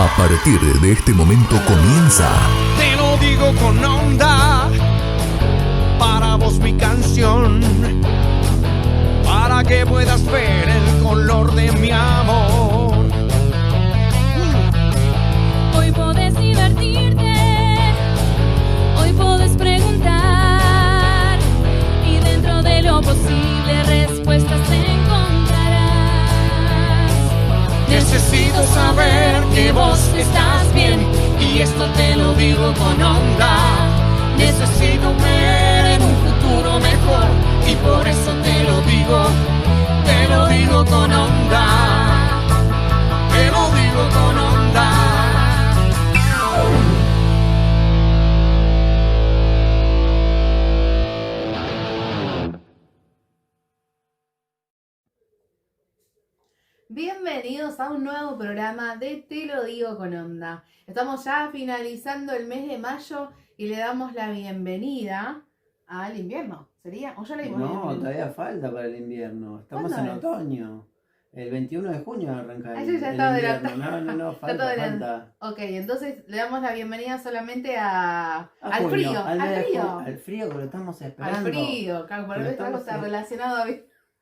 A partir de este momento comienza. Te lo digo con onda, para vos mi canción, para que puedas ver el color de mi amor. Hoy podés divertirte, hoy podés preguntar, y dentro de lo posible respuestas encontrarás. Necesito saber que vos estás bien, y esto te lo digo con onda. Necesito ver en un futuro mejor, y por eso te lo digo con onda. Te lo digo con onda. Bienvenidos a un nuevo programa de Te lo digo con onda. Estamos ya finalizando el mes de mayo y le damos la bienvenida al invierno. ¿Sería? ¿O ya le dimos la No, bienvenida? todavía falta para el invierno. Estamos en ¿Cuándo es? otoño. El 21 de junio arranca Eso ya el estaba invierno. adelantado. No, Está todo falta. adelantado. Ok, entonces le damos la bienvenida solamente al junio, frío. al Al mes de frío. al frío que lo estamos esperando. Al frío. Claro, por Pero eso algo estamos está en- relacionado a...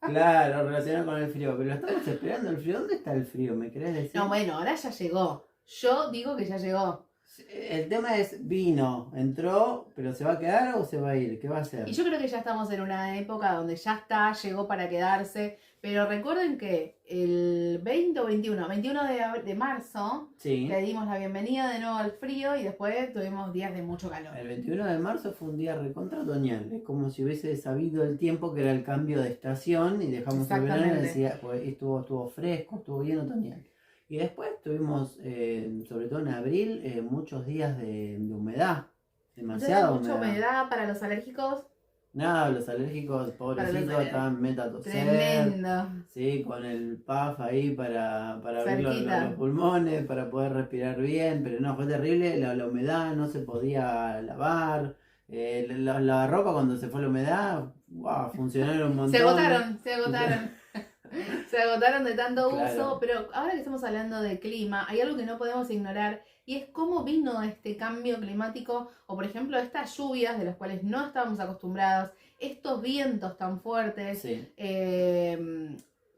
Claro, relacionado con el frío. Pero lo estamos esperando el frío. ¿Dónde está el frío? ¿Me querés decir? No, bueno, ahora ya llegó. Yo digo que ya llegó. El tema es, vino, entró, pero ¿se va a quedar o se va a ir? ¿Qué va a hacer? Y yo creo que ya estamos en una época donde ya está, llegó para quedarse. Pero recuerden que el 20 o 21 de marzo, Sí. le dimos la bienvenida de nuevo al frío y después tuvimos días de mucho calor. El 21 de marzo fue un día recontra otoñal. Es como si hubiese sabido el tiempo que era el cambio de estación y dejamos el verano y Exactamente. decía, pues, estuvo fresco, estuvo bien otoñal. Y después tuvimos, sobre todo en abril, muchos días de humedad. Demasiada Entonces, mucha humedad. humedad para los alérgicos. Nada, los alérgicos, pobrecitos, alérgicos. estaban meta a toser. Tremendo. Sí, con el puff ahí para abrir Cerquita. los pulmones, para poder respirar bien, pero no, fue terrible, la humedad no se podía lavar, la ropa cuando se fue la humedad, wow, funcionaron un montón. Se agotaron. Se agotaron de tanto Claro. uso, pero ahora que estamos hablando de clima, hay algo que no podemos ignorar y es cómo vino este cambio climático o por ejemplo estas lluvias de las cuales no estábamos acostumbrados, estos vientos tan fuertes. Sí,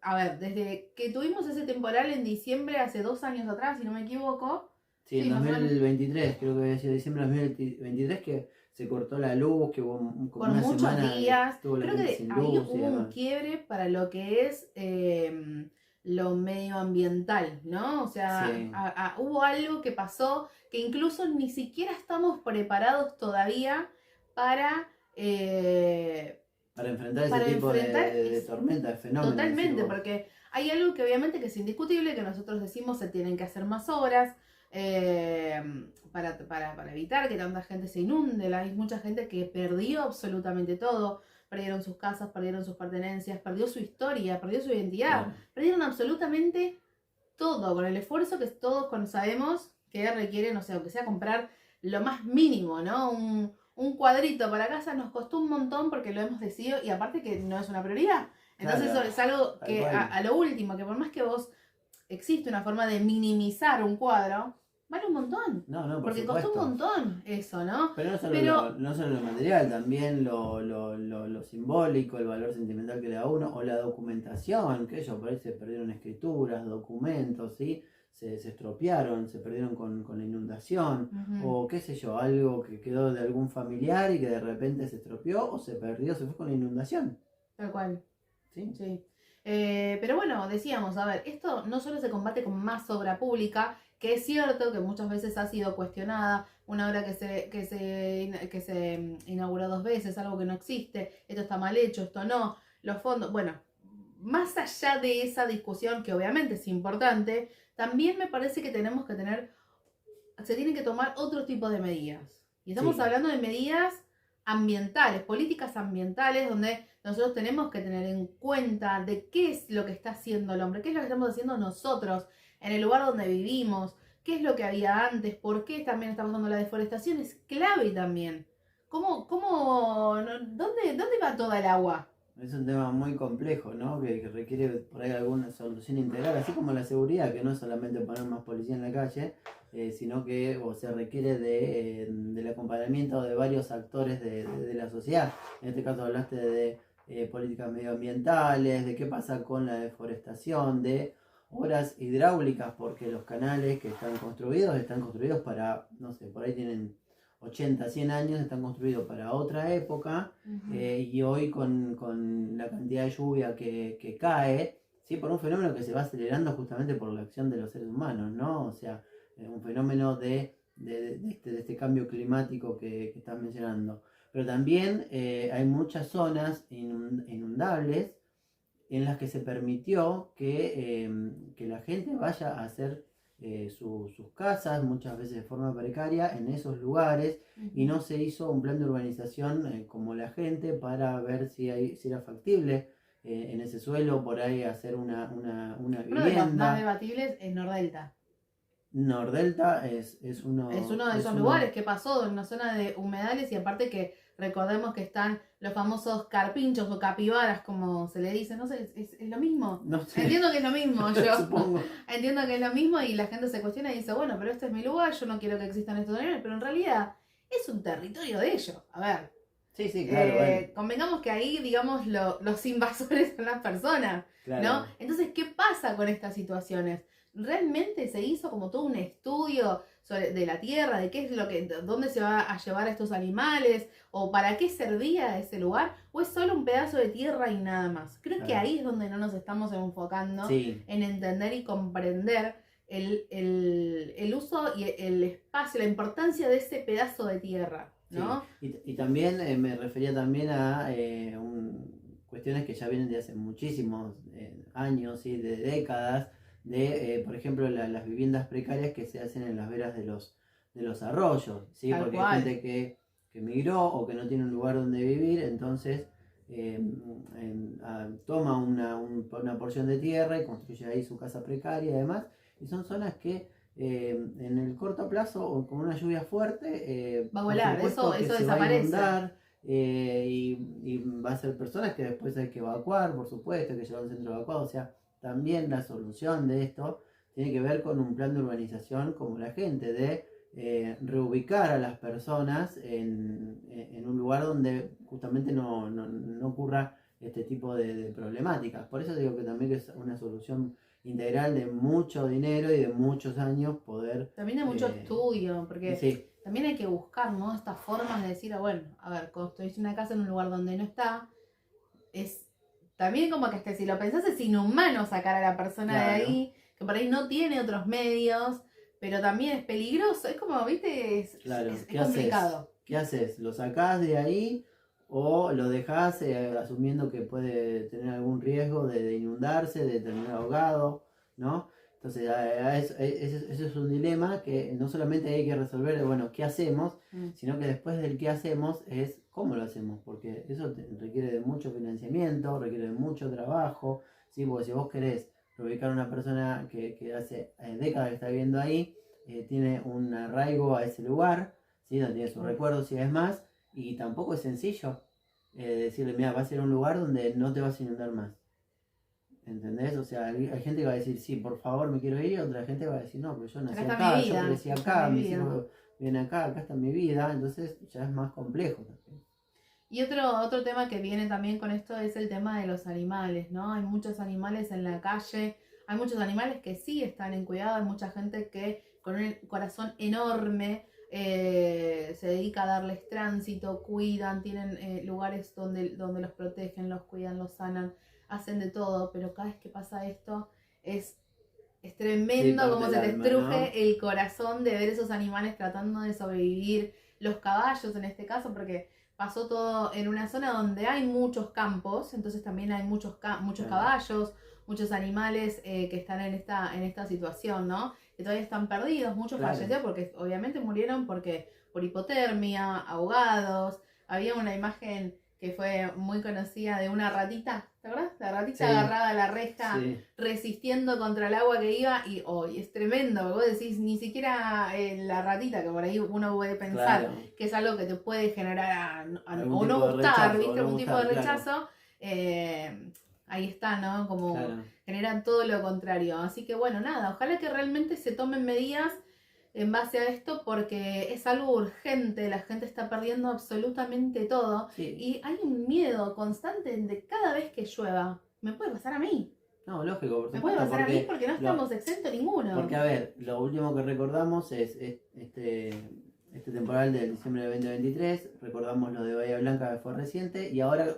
A ver, desde que tuvimos ese temporal en diciembre hace 2 años atrás, si no me equivoco, sí, Sí, en más o menos. 2023, creo que había sido diciembre de 2023 que se cortó la luz, que hubo como por una muchos semana días, estuvo la creo gente que sin ahí luz y hubo un demás. quiebre para lo que es lo medioambiental, ¿no? O sea, Sí. hubo algo que pasó que incluso ni siquiera estamos preparados todavía para... Para enfrentar Para ese tipo enfrentar de es- tormenta, de fenómenos. Totalmente, decís vos. porque hay algo que obviamente que es indiscutible, que nosotros decimos se tienen que hacer más obras para evitar que tanta gente se inunde. Hay mucha gente que perdió absolutamente todo, perdieron sus casas, perdieron sus pertenencias, perdió su historia, perdió su identidad, Claro. perdieron absolutamente todo, con el esfuerzo que todos sabemos que requiere, no sé, aunque sea comprar lo más mínimo, ¿no? Un cuadrito para casa nos costó un montón porque lo hemos decidido y aparte que no es una prioridad. Entonces Claro, eso es algo tal que cual. a lo último, que por más que vos existe una forma de minimizar un cuadro, vale un montón. No, por Porque supuesto. costó un montón eso, ¿no? Pero no solo, Pero- no solo lo material, también lo simbólico, el valor sentimental que le da uno, o la documentación, que ellos por ahí se perdieron escrituras, documentos, ¿sí? Se estropearon, se perdieron con la inundación, Ujú. o qué sé yo, algo que quedó de algún familiar y que de repente se estropeó, o se perdió, se fue con la inundación. Tal cual. ¿Sí? Sí. Pero bueno, decíamos, a ver, esto no solo se combate con más obra pública, que es cierto que muchas veces ha sido cuestionada, una obra que se inauguró 2 veces, algo que no existe, esto está mal hecho, esto no, los fondos, bueno, más allá de esa discusión que obviamente es importante, también me parece que tenemos que se tienen que tomar otro tipo de medidas. Y estamos Sí. hablando de medidas ambientales, políticas ambientales, donde nosotros tenemos que tener en cuenta de qué es lo que está haciendo el hombre, qué es lo que estamos haciendo nosotros en el lugar donde vivimos, qué es lo que había antes, por qué también está pasando la deforestación, es clave también. ¿Dónde va toda el agua? Es un tema muy complejo, ¿no? Que requiere por ahí alguna solución integral, así como la seguridad, que no es solamente poner más policía en la calle, sino que requiere del acompañamiento de varios actores de la sociedad. En este caso hablaste de políticas medioambientales, de qué pasa con la deforestación, de obras hidráulicas, porque los canales que están construidos para, no sé, por ahí tienen 80, 100 años, están construidos para otra época, y hoy con la cantidad de lluvia que cae, ¿sí? Por un fenómeno que se va acelerando justamente por la acción de los seres humanos, ¿no? O sea, un fenómeno de este cambio climático que estás mencionando. Pero también hay muchas zonas inundables en las que se permitió que la gente vaya a hacer sus casas, muchas veces de forma precaria, en esos lugares, y no se hizo un plan de urbanización como la gente para ver si era factible en ese suelo por ahí hacer una vivienda. Uno de los más debatibles es Nordelta. Nordelta es uno de esos lugares que pasó en una zona de humedales, y aparte que recordemos que están los famosos carpinchos o capibaras, como se le dice, no sé, es lo mismo. No sé. Entiendo que es lo mismo, yo supongo. entiendo que es lo mismo, y la gente se cuestiona y dice, bueno, pero este es mi lugar, yo no quiero que existan estos animales, pero en realidad es un territorio de ellos. A ver, Sí, claro. Bueno. convengamos que ahí, digamos, los invasores son las personas, Claro. ¿no? Entonces, ¿qué pasa con estas situaciones? ¿Realmente se hizo como todo un estudio de la tierra, de qué es dónde se va a llevar a estos animales, o para qué servía ese lugar, o es solo un pedazo de tierra y nada más? Creo que ahí es donde no nos estamos enfocando en entender y comprender el uso y el espacio, la importancia de ese pedazo de tierra, ¿no? Sí. Y también me refería también a cuestiones que ya vienen de hace muchísimos años, ¿sí? De décadas, de, por ejemplo, las viviendas precarias que se hacen en las veras de los arroyos, ¿sí? Porque hay gente que migró o que no tiene un lugar donde vivir, entonces toma una porción de tierra y construye ahí su casa precaria y demás, y son zonas que en el corto plazo o con una lluvia fuerte va a volar, eso desaparece. Va a inundar, y va a ser personas que después hay que evacuar, por supuesto, hay que llevar a un centro evacuado. O sea, también la solución de esto tiene que ver con un plan de urbanización como la gente, de reubicar a las personas en un lugar donde justamente no ocurra este tipo de problemáticas. Por eso digo que también es una solución integral de mucho dinero y de muchos años poder... También de mucho estudio, porque sí. También hay que buscar, ¿no? Estas formas de decir, bueno, a ver, construirse una casa en un lugar donde no está, es también como que si lo pensás es inhumano sacar a la persona de ahí, que por ahí no tiene otros medios, pero también es peligroso, es como, viste, es complicado. ¿Qué haces? ¿Lo sacás de ahí o lo dejás asumiendo que puede tener algún riesgo de inundarse, de terminar ahogado, ¿no? Entonces, eso es un dilema que no solamente hay que resolver, bueno, ¿qué hacemos? Sino que después del qué hacemos es cómo lo hacemos, porque eso requiere de mucho financiamiento, requiere de mucho trabajo, ¿sí? Porque si vos querés reubicar a una persona que hace décadas que está viviendo ahí, tiene un arraigo a ese lugar, ¿sí? Donde tiene sus recuerdos y demás, y tampoco es sencillo decirle, mira, va a ser un lugar donde no te vas a inundar más. ¿Entendés? O sea, hay gente que va a decir, sí, por favor, me quiero ir, y otra gente va a decir, no, pero yo nací acá, yo crecí acá, mis hijos vienen acá está mi vida, entonces ya es más complejo también. Y otro tema que viene también con esto es el tema de los animales, ¿no? Hay muchos animales en la calle, hay muchos animales que sí están en cuidado, hay mucha gente que con un corazón enorme se dedica a darles tránsito, cuidan, tienen lugares donde los protegen, los cuidan, los sanan, hacen de todo, pero cada vez que pasa esto es tremendo, como se te estruje, ¿no? El corazón de ver esos animales tratando de sobrevivir, los caballos en este caso, porque pasó todo en una zona donde hay muchos campos, entonces también hay muchos caballos, muchos animales que están en esta situación, ¿no? Que todavía están perdidos, muchos fallecieron porque obviamente murieron por hipotermia, ahogados. Había una imagen que fue muy conocida de una ratita, ¿te acuerdas? La ratita agarrada a la reja, resistiendo contra el agua que iba, y hoy es tremendo, vos decís, ni siquiera la ratita, que por ahí uno puede pensar que es algo que te puede generar o no gustar, ¿viste? Un tipo de rechazo. ahí está, ¿no? Como Claro. generan todo lo contrario. Así que bueno, nada, ojalá que realmente se tomen medidas en base a esto porque es algo urgente, la gente está perdiendo absolutamente todo Sí. y hay un miedo constante de cada vez que llueva. Me puede pasar a mí, No, lógico, por me puede supuesto, pasar a mí porque porque no estamos exentos ninguno. Porque, a ver, lo último que recordamos es este temporal del diciembre de 2023. Recordamos lo de Bahía Blanca, que fue reciente. Y ahora,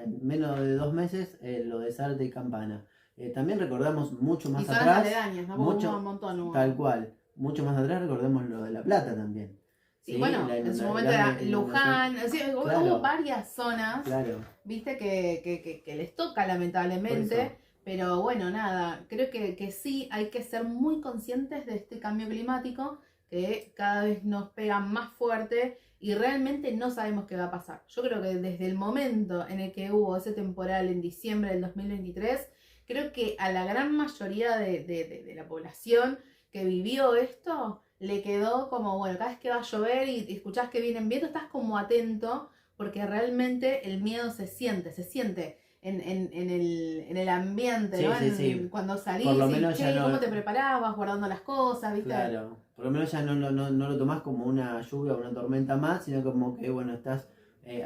en menos de 2 meses, lo de Salta y Campana. También recordamos mucho más y zonas atrás. aledañas, ¿no? Porque mucho- hubo un montón. Hubo. Tal cual. Mucho más atrás recordemos lo de La Plata también. Sí, bueno, en su momento era Luján. O sea, Claro. hubo varias zonas, Claro. viste, que les toca lamentablemente. Por eso. Pero bueno, nada, creo que sí hay que ser muy conscientes de este cambio climático que cada vez nos pega más fuerte y realmente no sabemos qué va a pasar. Yo creo que desde el momento en el que hubo ese temporal en diciembre del 2023, creo que a la gran mayoría de la población que vivió esto le quedó como, bueno, cada vez que va a llover y escuchás que vienen vientos, estás como atento porque realmente el miedo se siente en el ambiente, Sí, ¿no? sí, sí. Cuando salís, Por lo y, menos che, ya no- ¿cómo te preparabas? Guardando las cosas, ¿viste? Claro. Por lo menos ya no lo tomás como una lluvia o una tormenta más, sino como que, bueno, estás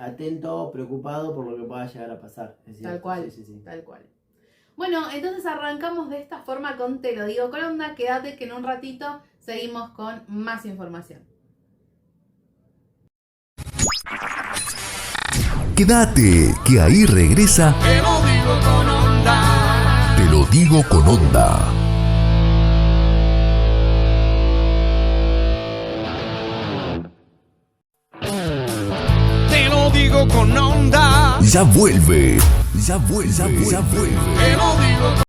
atento, preocupado por lo que pueda llegar a pasar. Es cierto. Tal cual, Sí, sí, sí. tal cual. Bueno, entonces arrancamos de esta forma con Te lo digo con onda. Quédate que en un ratito seguimos con más información. Quédate, que ahí regresa Te lo digo con onda. Te lo digo con onda. Te lo digo con onda. Ya vuelve, ya vuelve, ya vuelve. Te lo digo con